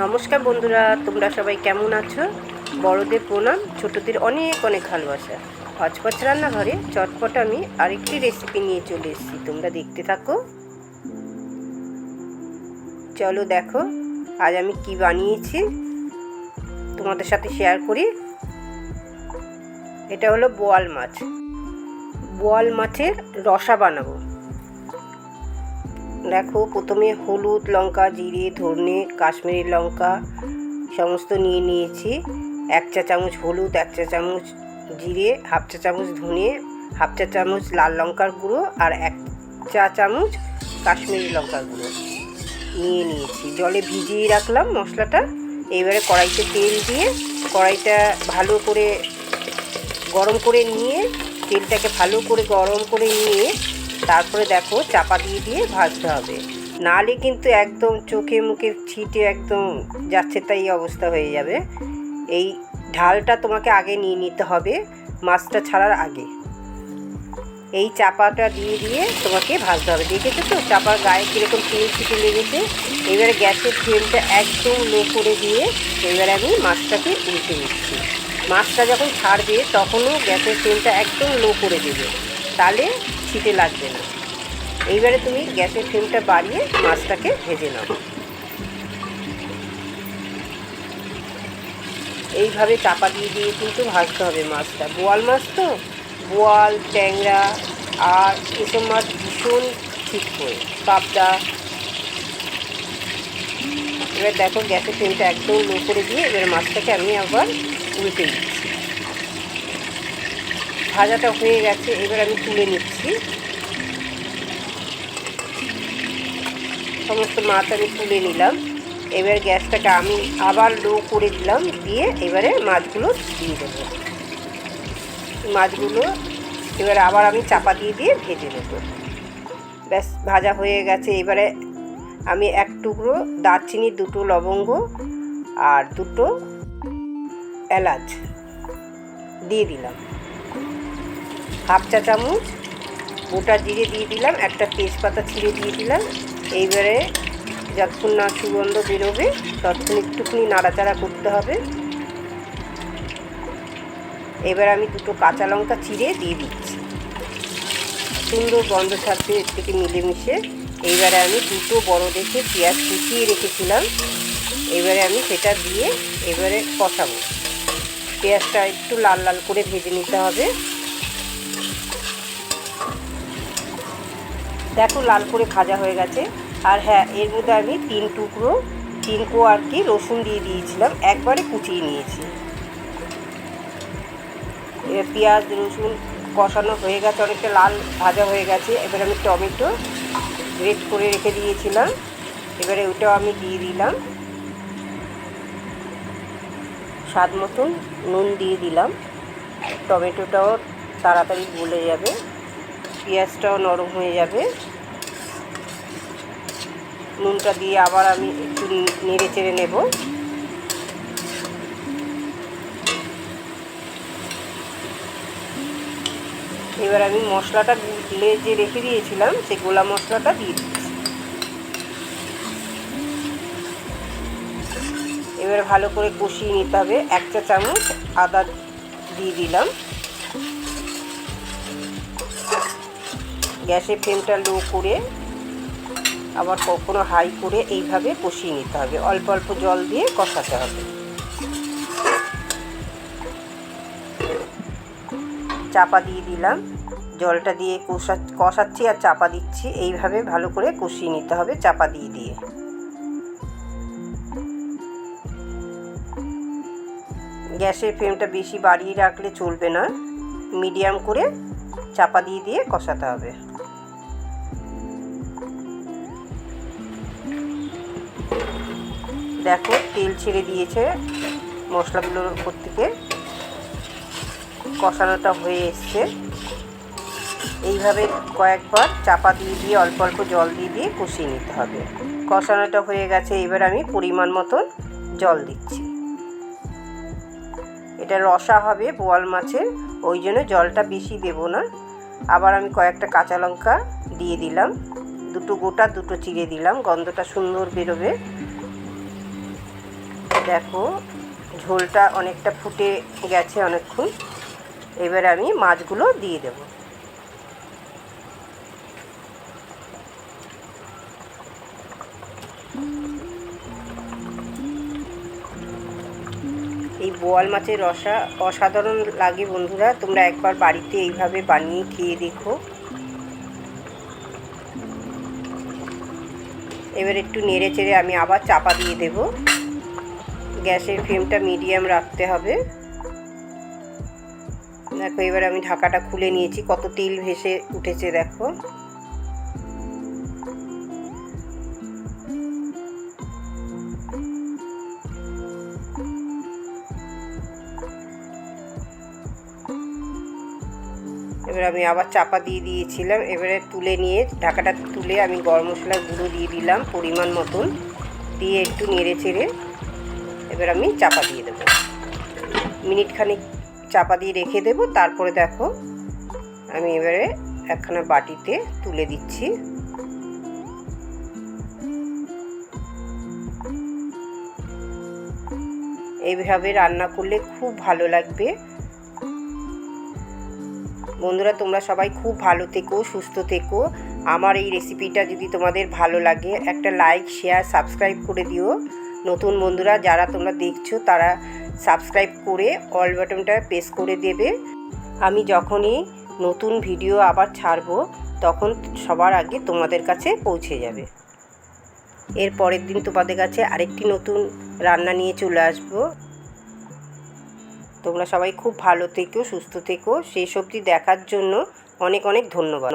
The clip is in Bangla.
নমস্কার বন্ধুরা, তোমরা সবাই কেমন আছো? বড়দের প্রণাম, ছোটদের অনেক অনেক ভালোবাসা। হচপচ রান্নাঘরে চটপট আমি আরেকটি রেসিপি নিয়ে চলে এসেছি, তোমরা দেখতে থাকো। চলো দেখো আজ আমি কি বানিয়েছি তোমাদের সাথে শেয়ার করি। এটা হলো বোয়াল মাছ। বোয়াল মাছের রসা বানাবো। দেখো, প্রথমে হলুদ, লঙ্কা, জিরে, ধনে, কাশ্মীরি লঙ্কা সমস্ত নিয়ে নিয়েছি। 1 চা চামচ হলুদ, 1 চা চামচ জিরে, 1/2 চা চামচ ধনে, 1/2 চা চামচ লাল লঙ্কার গুঁড়ো আর 1 চা চামচ কাশ্মীরি লঙ্কার গুঁড়ো নিয়ে নিয়েছি। জলে ভিজিয়ে রাখলাম মশলাটা। এবারে কড়াইতে তেল দিয়ে কড়াইটা ভালো করে গরম করে নিয়ে, তেলটাকে ভালো করে গরম করে নিয়ে তারপরে দেখো চাপা দিয়ে দিয়ে ভাজতে হবে, নাহলে কিন্তু একদম চোখে মুখে ছিটে একদম যাচ্ছে তাই অবস্থা হয়ে যাবে। এই ঢালটা তোমাকে আগে নিয়ে নিতে হবে মাছটা ছাড়ার আগে। এই চাপাটা দিয়ে দিয়ে তোমাকে ভাজতে হবে। দেখেছো তো চাপার গায়ে কীরকম তেল ছিটে লেগেছে। এবারে গ্যাসের ফ্লেমটা একদম লো করে দিয়ে এবারে আমি মাছটাকে উল্টে দিচ্ছি। মাছটা যখন ছাড়বে তখনও গ্যাসের ফ্লেমটা একদম লো করে দেবে, তাহলে ছিটে লাগবে না। এইবারে তুমি গ্যাসের ফ্লেমটা বাড়িয়ে মাছটাকে ভেজে নাও। এইভাবে চাপা দিয়ে দিয়ে কিন্তু ভাজতে হবে মাছটা। বোয়াল মাছ তো, বোয়াল, ট্যাংরা আর এসব মাছ ভীষণ ঠিক করে, পাবদা। এবার দেখো গ্যাসের ফ্লেমটা একদম লো করে দিয়ে এবার মাছটাকে আমি আবার উল্টে দিচ্ছি। ভাজাটা হয়ে গেছে, এবার আমি তুলে নিচ্ছি। সমস্ত মাছ আমি তুলে নিলাম। এবার গ্যাসটাকে আমি আবার লো করে দিলাম, দিয়ে এবারে মাছগুলো দিয়ে দেবো। মাছগুলো এবারে আবার আমি চাপা দিয়ে দিয়ে ভেজে নেবো। ব্যাস ভাজা হয়ে গেছে। এবারে আমি 1 টুকরো দারচিনি, 2টো লবঙ্গ আর 2টো এলাচ দিয়ে দিলাম। 1/2 চা চামচ গোটা জিরে দিয়ে দিলাম, একটা তেজপাতা ছিঁড়ে দিয়ে দিলাম। এইবারে যতক্ষণ না সুগন্ধ বেরোবে ততক্ষণ একটুখানি নাড়াচাড়া করতে হবে। এবার আমি 2টো কাঁচা লঙ্কা চিড়ে দিয়ে দিচ্ছি। সুন্দর গন্ধ ছাড়ছে এর থেকে মিলেমিশে। এইবারে আমি 2টো বড় দেখে পেঁয়াজ কুচিয়ে রেখেছিলাম, এবারে আমি সেটা দিয়ে এবারে কষাবো। পেঁয়াজটা একটু লাল লাল করে ভেজে নিতে হবে। দেখো লাল করে ভাজা হয়ে গেছে। আর হ্যাঁ, এর মধ্যে আমি 3 কো আর কি রসুন দিয়ে দিয়েছিলাম, একবারে কুচিয়ে নিয়েছি। এবার পেঁয়াজ রসুন কষানো হয়ে গেছে, অনেকটা লাল ভাজা হয়ে গেছে। এবার আমি টমেটো গ্রেট করে রেখে দিয়েছিলাম, এবারে ওটাও আমি দিয়ে দিলাম। স্বাদ মতন নুন দিয়ে দিলাম। টমেটোটাও তাড়াতাড়ি গলে যাবে, পেঁয়াজটাও নরম হয়ে যাবে। নুনটা দিয়ে আবার আমি একটু নেড়ে চেড়ে নেব। এবার আমি মশলাটা গুলে যে রেখে দিয়েছিলাম সেই গোলা মশলাটা দিয়ে দিচ্ছি। এবার ভালো করে কষিয়ে নিতে হবে। 1 চা চামচ আদা দিয়ে দিলাম। গ্যাসের ফ্লেমটা লো করে আবার কখনো হাই করে এইভাবে কষিয়ে নিতে হবে। অল্প অল্প জল দিয়ে কষাতে হবে। চাপা দিয়ে দিলাম, জলটা দিয়ে কষাচ্ছি আর চাপা দিচ্ছি। এইভাবে ভালো করে কষিয়ে নিতে হবে চাপা দিয়ে দিয়ে। গ্যাসের ফ্লেমটা বেশি বাড়িয়ে রাখলে চলবে না, মিডিয়াম করে চাপা দিয়ে দিয়ে কষাতে হবে। দেখো তেল ছেড়ে দিয়েছে মশলাগুলোর উপর থেকে, কষানোটা হয়ে এসছে। এইভাবে কয়েকবার চাপা দিয়ে দিয়ে অল্প অল্প জল দিয়ে দিয়ে কষিয়ে নিতে হবে। কষানোটা হয়ে গেছে, এবার আমি পরিমাণ মতন জল দিচ্ছি। এটা রসা হবে বোয়াল মাছের, ওই জন্য জলটা বেশি দেব না। আবার আমি কয়েকটা কাঁচা লঙ্কা দিয়ে দিলাম, 2টো গোটা 2টো চিড়ে দিলাম, গন্ধটা সুন্দর বেরোবে। দেখো ঝোলটা অনেকটা ফুটে গেছে অনেকক্ষণ। এবার আমি মাছগুলো দিয়ে দেব। এই বোয়াল মাছের রসা অসাধারণ লাগে বন্ধুরা, তোমরা একবার বাড়িতে এইভাবে বানিয়ে খেয়ে দেখো। এবার একটু নেড়ে চেড়ে আমি আবার চাপা দিয়ে দেব। গ্যাসের ফ্লেমটা মিডিয়াম রাখতে হবে। দেখো এবার আমি ঢাকাটা খুলে নিয়েছি, কত তেল ভেসে উঠেছে দেখো। এবার আমি আবার চাপা দিয়ে দিয়েছিলাম। এবারে তুলে নিয়ে ঢাকাটা তুলে আমি গরম মশলার গুঁড়ো দিয়ে দিলাম পরিমাণ মতন, দিয়ে একটু নেড়ে চেড়ে এবার আমি চাপা দিয়ে দেবো। মিনিট খানিক চাপা দিয়ে রেখে দেব। তারপরে দেখো আমি এবারে একখানা বাটিতে তুলে দিচ্ছি। এইভাবে রান্না করলে খুব ভালো লাগবে বন্ধুরা। তোমরা সবাই খুব ভালো থেকো, সুস্থ থেকো। আমার এই রেসিপিটা যদি তোমাদের ভালো লাগে একটা লাইক, শেয়ার, সাবস্ক্রাইব করে দিও। নতুন বন্ধুরা যারা তোমরা দেখছো তারা সাবস্ক্রাইব করে অল বাটনটা প্রেস করে দেবে। আমি যখনই নতুন ভিডিও আবার ছাড়বো তখন সবার আগে তোমাদের কাছে পৌঁছে যাবে। এর পরের দিন তোমাদের কাছে আরেকটি নতুন রান্না নিয়ে চলে আসবো। তোমরা সবাই খুব ভালো থেকো, সুস্থ থেকো। শেষ অবধি দেখার জন্য অনেক অনেক ধন্যবাদ।